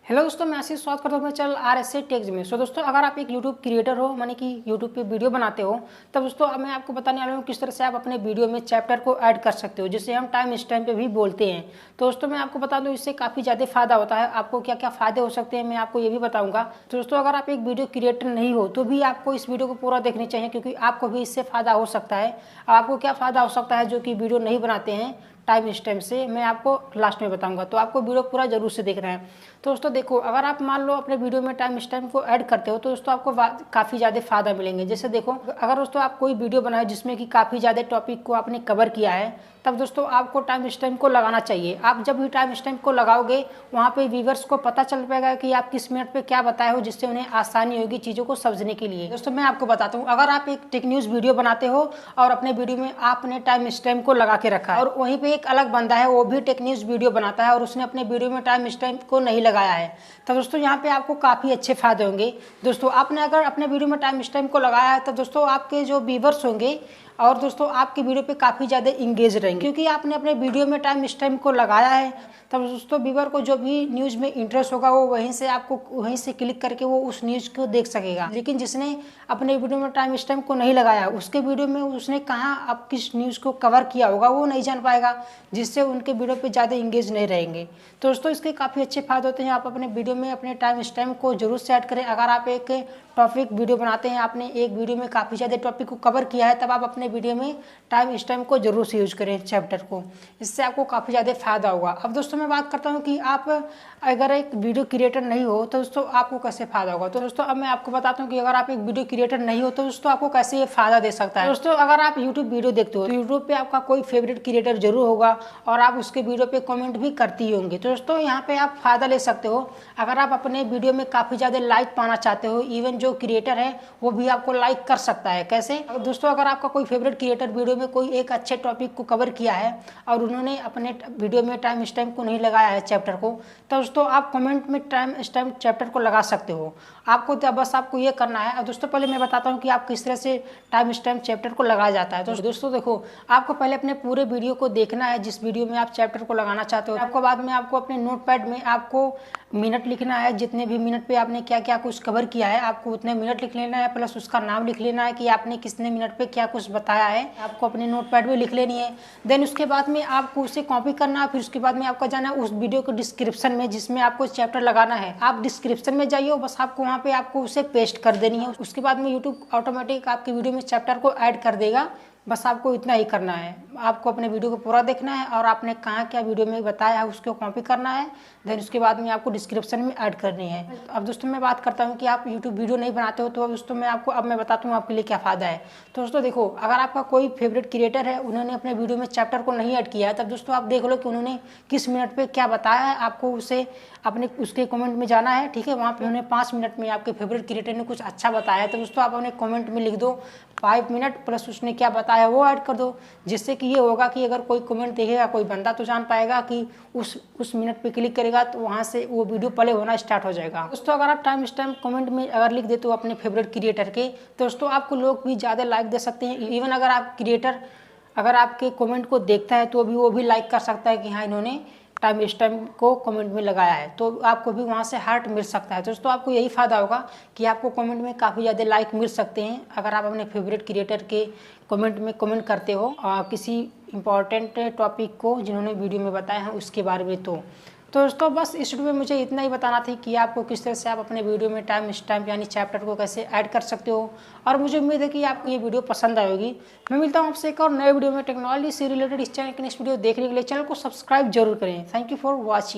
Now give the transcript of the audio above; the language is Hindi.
हेलो दोस्तों, मैं आशीष स्वागत करता हूँ अपने चैनल RSA Techz में। दोस्तों, अगर आप एक यूट्यूब क्रिएटर हो, माने कि यूट्यूब पे वीडियो बनाते हो, तब दोस्तों अब मैं आपको बताने वाला हूँ किस तरह से आप अपने वीडियो में चैप्टर को ऐड कर सकते हो, जिसे हम टाइम स्टैम्प पे भी बोलते हैं। तो दोस्तों, मैं आपको बता दूँ इससे काफ़ी ज़्यादा फायदा होता है। आपको क्या क्या फ़ायदे हो सकते हैं मैं आपको ये भी बताऊँगा। तो दोस्तों, अगर आप एक वीडियो क्रिएटर नहीं हो तो भी आपको इस वीडियो को पूरा देखनी चाहिए, क्योंकि आपको भी इससे फ़ायदा हो सकता है। आपको क्या फ़ायदा हो सकता है जो कि वीडियो नहीं बनाते हैं टाइम स्टैम्प से, मैं आपको लास्ट में बताऊंगा। तो आपको वीडियो पूरा जरूर से देखना है। तो दोस्तों देखो, अगर आप मान लो अपने वीडियो में टाइम स्टैम्प को ऐड करते हो तो दोस्तों आपको काफ़ी ज़्यादा फायदा मिलेंगे। जैसे देखो, अगर दोस्तों आप कोई वीडियो बनाए जिसमें कि काफ़ी ज़्यादा टॉपिक को आपने कवर किया है, तब दोस्तों आपको टाइम स्टैम्प को लगाना चाहिए। आप जब भी टाइम स्टैम्प को लगाओगे, वहाँ पे व्यूअर्स को पता चल पाएगा कि आप किस मिनट पे क्या बताए हो, जिससे उन्हें आसानी होगी चीज़ों को समझने के लिए। दोस्तों, मैं आपको बताता हूँ, अगर आप एक टेक न्यूज़ वीडियो बनाते हो और अपने वीडियो में आपने टाइम स्टैम्प को लगा के रखा है, और वहीं पे एक अलग बंदा है वो भी टेक न्यूज़ वीडियो बनाता है और उसने अपने वीडियो में टाइम स्टैम्प को नहीं लगाया है, तो दोस्तों यहाँ पे आपको काफ़ी अच्छे फायदे होंगे। दोस्तों, आपने अगर अपने वीडियो में टाइम स्टैम्प को लगाया है तो दोस्तों आपके जो व्यूअर्स होंगे और दोस्तों आपकी वीडियो पे काफ़ी ज़्यादा इंगेज रहेंगे, क्योंकि आपने अपने वीडियो में टाइम स्टैम्प को लगाया है। तब दोस्तों व्यूअर को जो भी न्यूज़ में इंटरेस्ट होगा वो वहीं से क्लिक करके वो उस न्यूज़ को देख सकेगा। लेकिन जिसने अपने वीडियो में टाइम स्टैम्प को नहीं लगाया, उसके वीडियो में उसने कहाँ आप किस न्यूज़ को कवर किया होगा वो नहीं जान पाएगा, जिससे उनके वीडियो पर ज़्यादा इंगेज नहीं रहेंगे। तो दोस्तों इसके काफ़ी अच्छे फायदे होते हैं। आप अपने वीडियो में अपने टाइम स्टैम्प को जरूर से ऐड करें। अगर आप एक टॉपिक वीडियो बनाते हैं, आपने एक वीडियो में काफ़ी ज़्यादा टॉपिक को कवर किया है, तब आप अपने वीडियो में टाइम स्टैम्प को जरूर से यूज करें चैप्टर को। इससे आपको काफ़ी ज़्यादा फायदा होगा। अब दोस्तों मैं बात करता हूँ कि आप अगर एक वीडियो क्रिएटर नहीं हो तो दोस्तों आपको कैसे फायदा होगा। तो दोस्तों अब मैं आपको बताता हूँ कि अगर आप एक वीडियो क्रिएटर नहीं हो तो दोस्तों आपको कैसे ये फायदा दे सकता है। दोस्तों, अगर आप यूट्यूब वीडियो देखते हो तो यूट्यूब पे आपका कोई फेवरेट क्रिएटर जरूर होगा और आप उसके वीडियो पे कमेंट भी करती ही होंगे। तो दोस्तों यहाँ पे आप फायदा ले सकते हो। अगर आप अपने वीडियो में काफ़ी ज़्यादा लाइक पाना चाहते हो, इवन जो क्रिएटर है वो भी आपको लाइक कर सकता है। कैसे? दोस्तों, अगर आपका कोई फेवरेट क्रिएटर वीडियो में कोई एक अच्छे टॉपिक को कवर किया है और उन्होंने अपने वीडियो में टाइम स्टैम्प को नहीं लगाया है चैप्टर को, तो दोस्तों आप कमेंट में टाइम स्टैम्प चैप्टर को लगा सकते हो। आपको बस आपको ये करना है। और दोस्तों पहले मैं बताता हूँ कि आप किस तरह से टाइम स्टैम्प चैप्टर को लगाया जाता है। तो दोस्तों देखो, आपको पहले अपने पूरे वीडियो को देखना है जिस वीडियो में आप चैप्टर को लगाना चाहते हो। आपको बाद में आपको अपने नोटपैड में आपको मिनट लिखना है, जितने भी मिनट पे आपने क्या क्या कुछ कवर किया है आपको उतने मिनट लिख लेना है, प्लस उसका नाम लिख लेना है कि आपने कितने मिनट पे क्या कुछ बताया है, आपको अपने नोटपैड में लिख लेनी है। देन उसके बाद में आपको उसे कॉपी करना है। फिर उसके बाद में आपका जाना है उस वीडियो के डिस्क्रिप्शन में जिसमें आपको चैप्टर लगाना है। आप डिस्क्रिप्शन में जाइए, बस आपको वहाँ पे आपको उसे पेस्ट कर देनी है। उसके बाद में यूट्यूब ऑटोमेटिक आपकी वीडियो में चैप्टर को ऐड कर देगा। बस आपको इतना ही करना है। आपको अपने वीडियो को पूरा देखना है और आपने कहाँ क्या वीडियो में बताया है उसको कॉपी करना है। देन उसके बाद में आपको डिस्क्रिप्शन में ऐड करनी है। अब दोस्तों मैं बात करता हूँ कि आप यूट्यूब वीडियो नहीं बनाते हो, तो अब दोस्तों मैं बताता हूँ आपके लिए क्या फ़ायदा है। तो दोस्तों देखो, अगर आपका कोई फेवरेट क्रिएटर है, उन्होंने अपने वीडियो में चैप्टर को नहीं ऐड किया है, तब दोस्तों आप देख लो कि उन्होंने किस मिनट पर क्या बताया है। आपको उसे अपने उसके कमेंट में जाना है, ठीक है। वहाँ पे उन्हें 5 मिनट में आपके फेवरेट क्रिएटर ने कुछ अच्छा बताया है, तो दोस्तों आप अपने कमेंट में लिख दो 5 मिनट प्लस उसने क्या बताया वो ऐड कर दो। जिससे कि ये होगा कि अगर कोई कमेंट देखेगा कोई बंदा तो जान पाएगा कि उस मिनट पे क्लिक करेगा तो वहाँ से वो वीडियो प्ले होना स्टार्ट हो जाएगा। दोस्तों, अगर आप टाइम स्टैम्प कमेंट में अगर लिख देते हो अपने फेवरेट क्रिएटर के, तो दोस्तों आपको लोग भी ज़्यादा लाइक दे सकते हैं। इवन अगर आप क्रिएटर अगर आपके कमेंट को देखता है तो वो भी लाइक कर सकता है कि हाँ इन्होंने टाइम स्टैम्प को कमेंट में लगाया है, तो आपको भी वहाँ से हार्ट मिल सकता है। दोस्तों आपको यही फ़ायदा होगा कि आपको कमेंट में काफ़ी ज़्यादा लाइक मिल सकते हैं अगर आप अपने फेवरेट क्रिएटर के कमेंट में कमेंट करते हो किसी इंपॉर्टेंट टॉपिक को जिन्होंने वीडियो में बताया है उसके बारे में। तो दोस्तों बस इस वीडियो में मुझे इतना ही बताना था कि आपको किस तरह से आप अपने वीडियो में टाइम स्टैम्प यानी चैप्टर को कैसे ऐड कर सकते हो। और मुझे उम्मीद है कि आपको ये वीडियो पसंद आएगी। मैं मिलता हूँ आपसे एक और नए वीडियो में टेक्नोलॉजी से रिलेटेड। इस चैनल के नेक्स्ट वीडियो देखने के लिए चैनल को सब्सक्राइब जरूर करें। Thank you for watching.